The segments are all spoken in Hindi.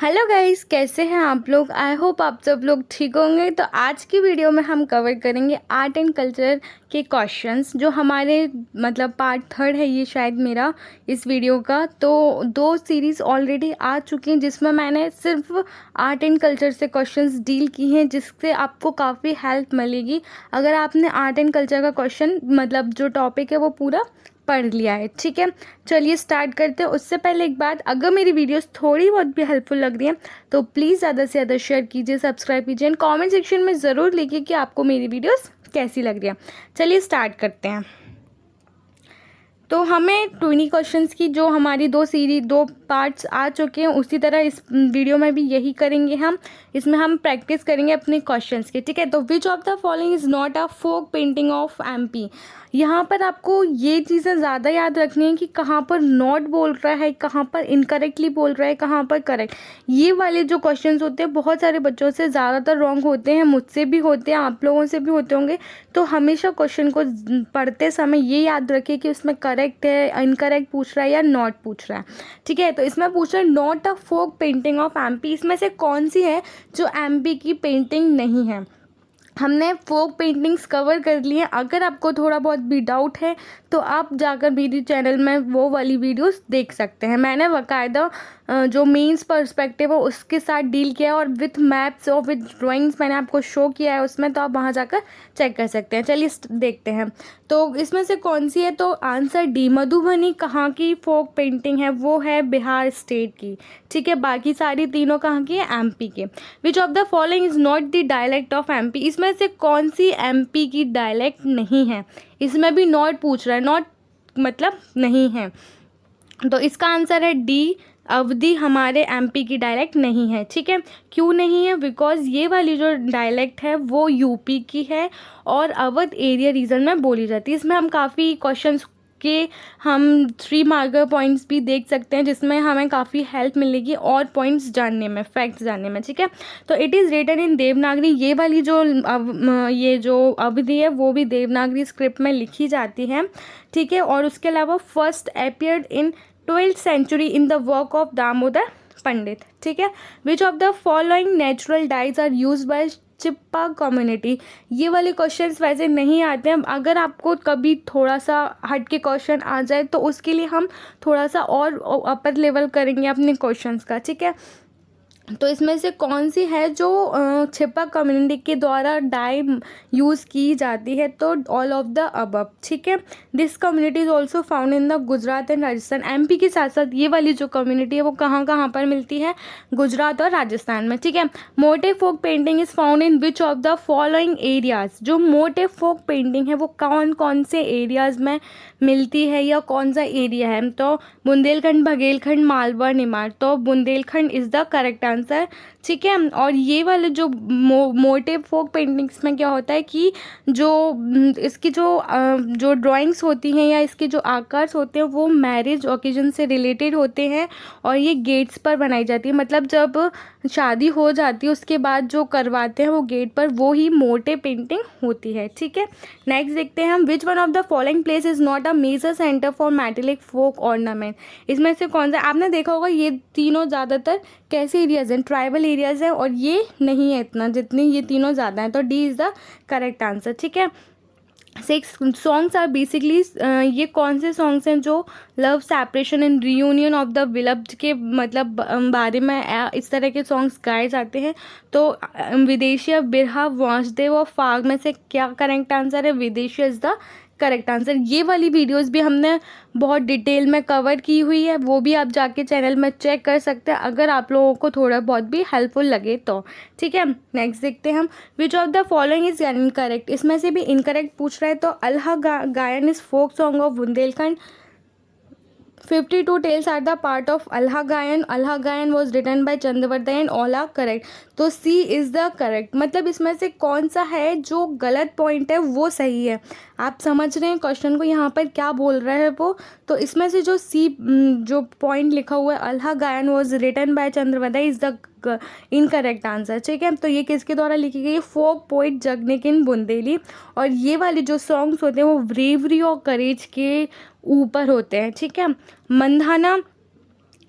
हेलो गाइस, कैसे हैं आप लोग। आई होप आप सब लोग ठीक होंगे। तो आज की वीडियो में हम कवर करेंगे आर्ट एंड कल्चर के क्वेश्चंस, जो हमारे पार्ट थर्ड है ये शायद मेरा इस वीडियो का। तो 2 सीरीज़ ऑलरेडी आ चुकी हैं जिसमें मैंने सिर्फ आर्ट एंड कल्चर से क्वेश्चंस डील की हैं, जिससे आपको काफ़ी हेल्प मिलेगी अगर आपने आर्ट एंड कल्चर का क्वेश्चन जो टॉपिक है वो पूरा पढ़ लिया है। ठीक है, चलिए स्टार्ट करते हैं। उससे पहले एक बात, अगर मेरी वीडियोस थोड़ी बहुत भी हेल्पफुल लग रही हैं तो प्लीज़ ज़्यादा से ज़्यादा शेयर कीजिए, सब्सक्राइब कीजिए एंड कमेंट सेक्शन में ज़रूर लिखिए कि आपको मेरी वीडियोस कैसी लग रही है। चलिए स्टार्ट करते हैं। तो हमें 20 क्वेश्चंस की जो हमारी 2 पार्ट्स आ चुके हैं, उसी तरह इस वीडियो में भी यही करेंगे हम। इसमें हम प्रैक्टिस करेंगे अपने क्वेश्चंस की। ठीक है, तो which of the following is not a folk painting of MP. यहाँ पर आपको ये चीज़ें ज़्यादा याद रखनी है कि कहाँ पर नॉट बोल रहा है, कहाँ पर इनकरेक्टली बोल रहा है, कहाँ पर करेक्ट। ये वाले जो क्वेश्चंस होते हैं बहुत सारे बच्चों से ज़्यादातर रॉन्ग होते हैं, मुझसे भी होते हैं, आप लोगों से भी होते होंगे। तो हमेशा क्वेश्चन को पढ़ते समय ये याद रखिए कि उसमें करेक्ट है, इनकरेक्ट पूछ रहा है या नॉट पूछ रहा है। ठीक है, तो इसमें पूछ रहा है not a folk painting of MP. इसमें से कौन सी है जो एमपी की पेंटिंग नहीं है। हमने फोक पेंटिंग्स कवर कर लिए हैं। अगर आपको थोड़ा बहुत भी डाउट है तो आप जाकर मेरी चैनल में वो वाली वीडियोस देख सकते हैं। मैंने बाकायदा जो मेंस पर्सपेक्टिव है उसके साथ डील किया है, और विथ मैप्स और विथ ड्राइंग्स मैंने आपको शो किया है उसमें, तो आप वहाँ जाकर चेक कर सकते हैं। चलिए देखते हैं। तो इसमें से कौन सी है, तो आंसर डी, मधुबनी कहाँ की फोक पेंटिंग है, वो है बिहार स्टेट की। ठीक है, बाकी सारी तीनों कहाँ की है, एमपी के। विच of the following is not the dialect of MP. इसमें से कौन सी एमपी की डायलेक्ट नहीं है। इसमें भी नॉट पूछ रहा है, नॉट मतलब नहीं है। तो इसका आंसर है डी, अवधी हमारे एमपी की डायलेक्ट नहीं है। ठीक है, क्यों नहीं है, बिकॉज ये वाली जो डायलेक्ट है वो यूपी की है और अवध एरिया रीजन में बोली जाती है। इसमें हम काफ़ी क्वेश्चंस के हम 3 मार्कर पॉइंट्स भी देख सकते हैं, जिसमें हमें काफ़ी हेल्प मिलेगी और पॉइंट्स जानने में, फैक्ट्स जानने में। ठीक है, तो it is written in Devanagari. ये वाली जो ये जो अवधि है वो भी देवनागरी स्क्रिप्ट में लिखी जाती है। ठीक है, और उसके अलावा first appeared in 12th century in the work of Damodar Pandit. ठीक है, which of the following natural dyes are use by Chhipa community. ये वाले क्वेश्चंस वैसे नहीं आते हैं। अगर आपको कभी थोड़ा सा हट के क्वेश्चन आ जाए तो उसके लिए हम थोड़ा सा और अपर लेवल करेंगे अपने क्वेश्चंस का। ठीक है, तो इसमें से कौन सी है जो छिपा कम्युनिटी के द्वारा डाई यूज़ की जाती है, तो ऑल ऑफ द अबव। ठीक है, this community is also found in the Gujarat and Rajasthan. MP के साथ साथ ये वाली जो कम्युनिटी है वो कहाँ कहाँ पर मिलती है, गुजरात और राजस्थान में। ठीक है, मोटे folk painting is found in which of the following areas. जो मोटे फोक पेंटिंग है वो कौन कौन से एरियाज में मिलती है या कौन सा एरिया है, तो बुंदेलखंड, बघेलखंड, मालवा, निमाड़। तो Bundelkhand is the correct answer. ठीक है, और ये वाले जो मोटे फोक पेंटिंग्स में क्या होता है कि जो इसकी जो ड्राइंग्स होती हैं या इसके जो आकार होते हैं वो मैरिज ओकेजन से रिलेटेड होते हैं, और ये गेट्स पर बनाई जाती है। मतलब जब शादी हो जाती है उसके बाद जो करवाते हैं वो गेट पर, वो ही मोटे पेंटिंग होती है। ठीक है, नेक्स्ट देखते हैं हम। Which one of the following place is not a major center for metallic folk ornament. इसमें से कौन सा, आपने देखा होगा ये तीनों ज़्यादातर कैसे एरियाज़ हैं, ट्राइबल एरियाज़ हैं, और ये नहीं है इतना जितनी ये तीनों ज़्यादा हैं। तो D is the correct answer. ठीक है, 6 सॉन्ग्स आर बेसिकली, ये कौन से सॉन्ग्स हैं जो love, separation and reunion of the beloved के बारे में इस तरह के सॉन्ग्स गाए जाते हैं। तो विदेशिया, बिरहा, वासुदेव और फाग में से क्या करेक्ट आंसर है, विदेशिया इज़ द करेक्ट आंसर। ये वाली वीडियोस भी हमने बहुत डिटेल में कवर की हुई है, वो भी आप जाके चैनल में चेक कर सकते हैं अगर आप लोगों को थोड़ा बहुत भी हेल्पफुल लगे तो। ठीक है, नेक्स्ट देखते हैं हम। Which of the following is incorrect. इसमें से भी इनकरेक्ट पूछ रहा है, तो अल्हा गायन is folk song of Bundelkhand. 52 tales are the part of Alha Gayan. Alha Gayan was written by Chandravardhan and all are correct. तो C is the correct। मतलब इसमें से कौन सा है जो गलत पॉइंट है वो सही है। आप समझ रहे हैं क्वेश्चन को, यहाँ पर क्या बोल रहा है वो। तो इसमें से जो C जो पॉइंट लिखा हुआ है, अल्हा गायन was written by Chandravaday, is the incorrect answer. ठीक है, तो ये किसके द्वारा लिखी गई है, फोक पोइट जगनिकिन बुंदेली। और ये वाले जो सॉन्ग्स होते हैं वो ब्रेवरी और करेज के ऊपर होते हैं। ठीक है, Mandhana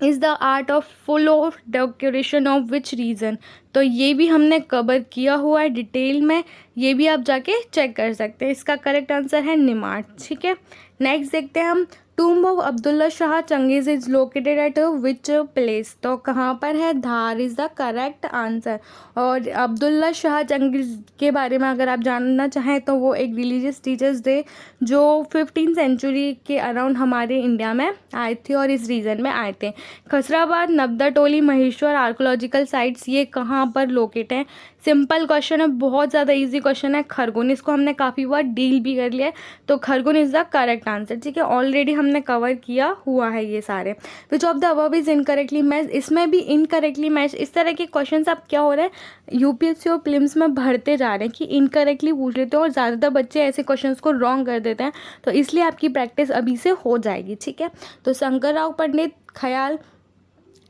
is the art of full of decoration of which region. तो ये भी हमने कवर किया हुआ है डिटेल में, ये भी आप जाके चेक कर सकते हैं। इसका करेक्ट आंसर है निमाड़। ठीक है, नेक्स्ट देखते हैं हम, tomb of Abdullah Shah Changez is located at which place. तो कहाँ पर है, धार इज़ द करेक्ट आंसर। और अब्दुल्ला शाह चंगेज़ के बारे में अगर आप जानना चाहें तो वो एक रिलीजियस टीचर्स थे जो 15th सेंचुरी के अराउंड हमारे इंडिया में आए थे और इस रीजन में आए थे। खसराबाद, नब्दा टोली, महेश्वर आर्कोलॉजिकल साइट्स ये कहाँ पर लोकेट हैं। सिंपल क्वेश्चन है, बहुत ज़्यादा इजी क्वेश्चन है। खरगोन, इसको हमने काफ़ी बार डील भी कर लिया है, तो Khargone is the correct answer. ठीक है, ऑलरेडी हमने कवर किया हुआ है ये सारे। विच of the above is incorrectly match, इसमें भी इनकरेक्टली मैच। इस तरह के क्वेश्चन अब क्या हो रहा है, यूपीएससी और प्रीलिम्स में भरते जा रहे हैं कि इनकरेक्टली पूछ लेते हैं और ज़्यादातर बच्चे ऐसे क्वेश्चन को रॉन्ग कर देते हैं, तो इसलिए आपकी प्रैक्टिस अभी से हो जाएगी। ठीक है, तो शंकर राव पंडित, ख्याल,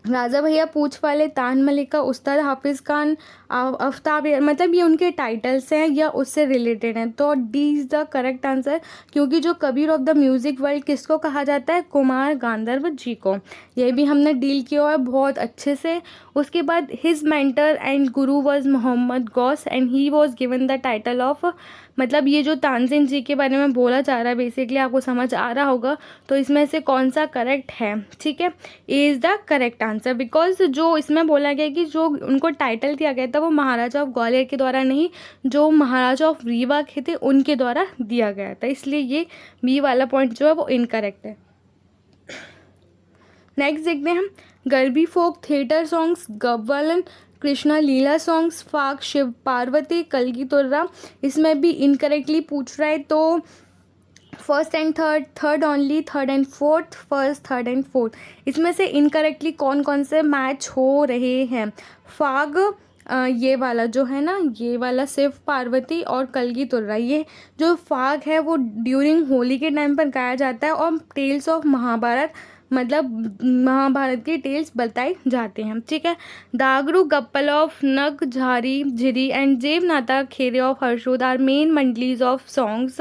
राजा भैया पूछ वाले, तान मलिका, उस्ताद हाफिज़ खान, आफ्ताब, मतलब ये उनके टाइटल्स हैं या उससे रिलेटेड हैं। तो D is the correct answer, क्योंकि जो Kabir of the music world किसको कहा जाता है, कुमार गांधर्व जी को। ये भी हमने डील किया है बहुत अच्छे से। उसके बाद his mentor and guru was Mohammad Ghaus and he was given the title of, मतलब ये जो तानसेन जी के बारे में बोला जा रहा है, बेसिकली आपको समझ आ रहा होगा, तो इसमें से कौन सा करेक्ट है। ठीक है, A is the correct answer, because जो इसमें बोला गया कि जो उनको टाइटल दिया गया था वो महाराजा ऑफ ग्वालियर के द्वारा नहीं, जो महाराजा ऑफ रीवा के थे उनके द्वारा दिया गया था, इसलिए ये बी वाला पॉइंट जो है वो इनकरेक्ट है। नेक्स्ट देखते हैं हम, Garbi folk theatre songs, Gavvalan, Krishna Leela songs, Phag, Shiv Parvati, कलगी तुर्रा, इसमें भी इनकरेक्टली पूछ रहा है। तो first and third, third only, third and fourth, first, third and fourth, इसमें से इनकरेक्टली कौन कौन से मैच हो रहे हैं। फाग ये वाला जो है ना, ये वाला शिव पार्वती और कलगी तुर्रा, ये जो फाग है वो ड्यूरिंग होली के टाइम पर गाया जाता है और टेल्स ऑफ महाभारत, मतलब महाभारत की टेल्स बताए जाते हैं। ठीक है, दागरू, गप्पल ऑफ नग, झारी, झिरी and Jevnatha Khere of Harshod are main मंडलीज ऑफ सॉन्ग्स,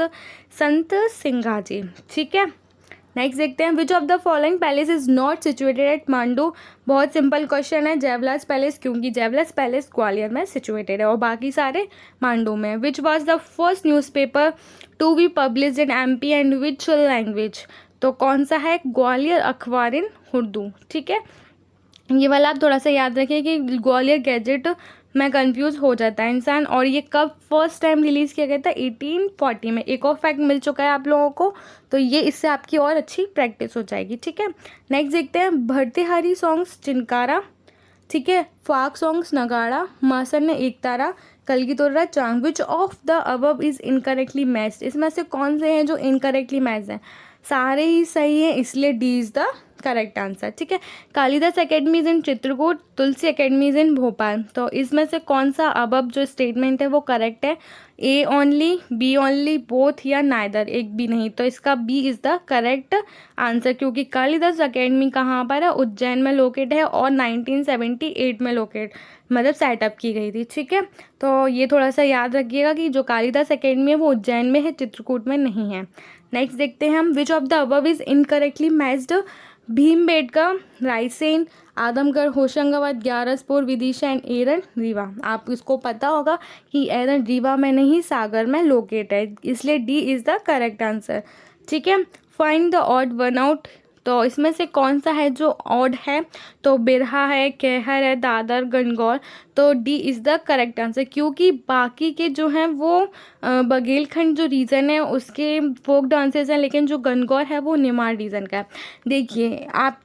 संत सिंगाजी। ठीक है, नेक्स्ट देखते हैं, which of the following palace is not situated at Mandu. बहुत सिंपल क्वेश्चन है, जयवलास पैलेस, क्योंकि जयवलास पैलेस ग्वालियर में सिचुएटेड है और बाकी सारे मांडू में। Which was the first newspaper to be published in MP and which language. तो कौन सा है, ग्वालियर अखबार इन उर्दू। ठीक है, ये वाला आप थोड़ा सा याद रखिए कि ग्वालियर गैजेट में कंफ्यूज हो जाता है इंसान। और ये कब फर्स्ट टाइम रिलीज़ किया गया था, 1840 में। एक और फैक्ट मिल चुका है आप लोगों को, तो ये इससे आपकी और अच्छी प्रैक्टिस हो जाएगी। ठीक है, नेक्स्ट देखते हैं, भरतेहारी सॉन्ग्स, चिनकारा। ठीक है, फाक सॉन्ग्स, नगाड़ा, मासन ने एक तारा, कलगी तुर्रा, चांद। विच of the above is incorrectly matched, इसमें से कौन से हैं जो इनकरेक्टली मैच्ड हैं। सारे ही सही हैं, इसलिए D is the correct answer. ठीक है, कालिदास एकेडमीज इन चित्रकूट, तुलसी एकेडमीज इन भोपाल। तो इसमें से कौन सा अबव जो स्टेटमेंट है वो करेक्ट है, A only, B only, both या नाइदर, एक भी नहीं। तो इसका B is the correct answer, क्योंकि कालिदास एकेडमी कहाँ पर है, उज्जैन में लोकेट है और 1978 में लोकेट मतलब सेटअप की गई थी। ठीक है, तो ये थोड़ा सा याद रखिएगा कि जो कालिदास एकेडमी है वो उज्जैन में है, चित्रकूट में नहीं है। नेक्स्ट देखते हैं हम, which of the above is incorrectly matched. Bhimbetka, Raisen, Adamgarh, Hoshangabad, Gyaraspur, Vidisha and Eran Rewa. आप इसको पता होगा कि एरन रीवा में नहीं सागर में लोकेट है, इसलिए D is the correct answer. ठीक है, find the odd one out. तो इसमें से कौन सा है जो ऑड है, तो बिरहा है, कहर है, दादर, गणगौर। तो D is the correct answer, क्योंकि बाकी के जो हैं वो बघेलखंड जो रीजन है उसके फोक डांसेस हैं, लेकिन जो गणगौर है वो निमाड़ रीजन का है। देखिए आपको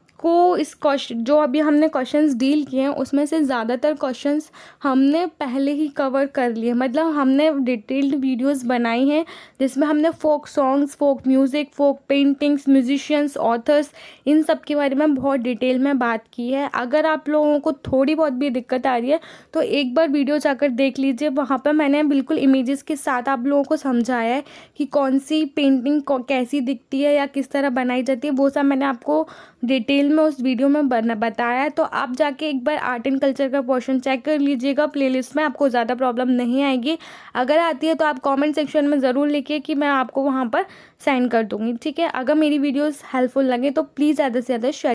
इस क्वेश्चन जो अभी हमने क्वेश्चंस डील किए हैं उसमें से ज़्यादातर क्वेश्चंस हमने पहले ही कवर कर लिए, मतलब हमने डिटेल्ड वीडियोस बनाई हैं जिसमें हमने फोक सॉन्ग्स, फोक म्यूज़िक, फोक पेंटिंग्स, म्यूजिशियंस, ऑथर्स, इन सब के बारे में बहुत डिटेल में बात की है। अगर आप लोगों को थोड़ी बहुत भी दिक्कत आ रही है तो एक बार वीडियो जाकर देख लीजिए, वहाँ पर मैंने बिल्कुल इमेजेस के साथ आप लोगों को समझाया है कि कौन सी पेंटिंग कैसी दिखती है या किस तरह बनाई जाती है, वो सब मैंने आपको डिटेल में उस वीडियो में बताया है। तो आप जाके एक बार आर्ट एंड कल्चर का पोर्शन चेक कर लीजिएगा प्लेलिस्ट में, आपको ज़्यादा प्रॉब्लम नहीं आएगी। अगर आती है तो आप कमेंट सेक्शन में ज़रूर लिखिए कि मैं आपको वहाँ पर सेंड कर दूँगी। ठीक है, अगर मेरी वीडियोस हेल्पफुल लगे तो प्लीज़ ज़्यादा से ज़्यादा शेयर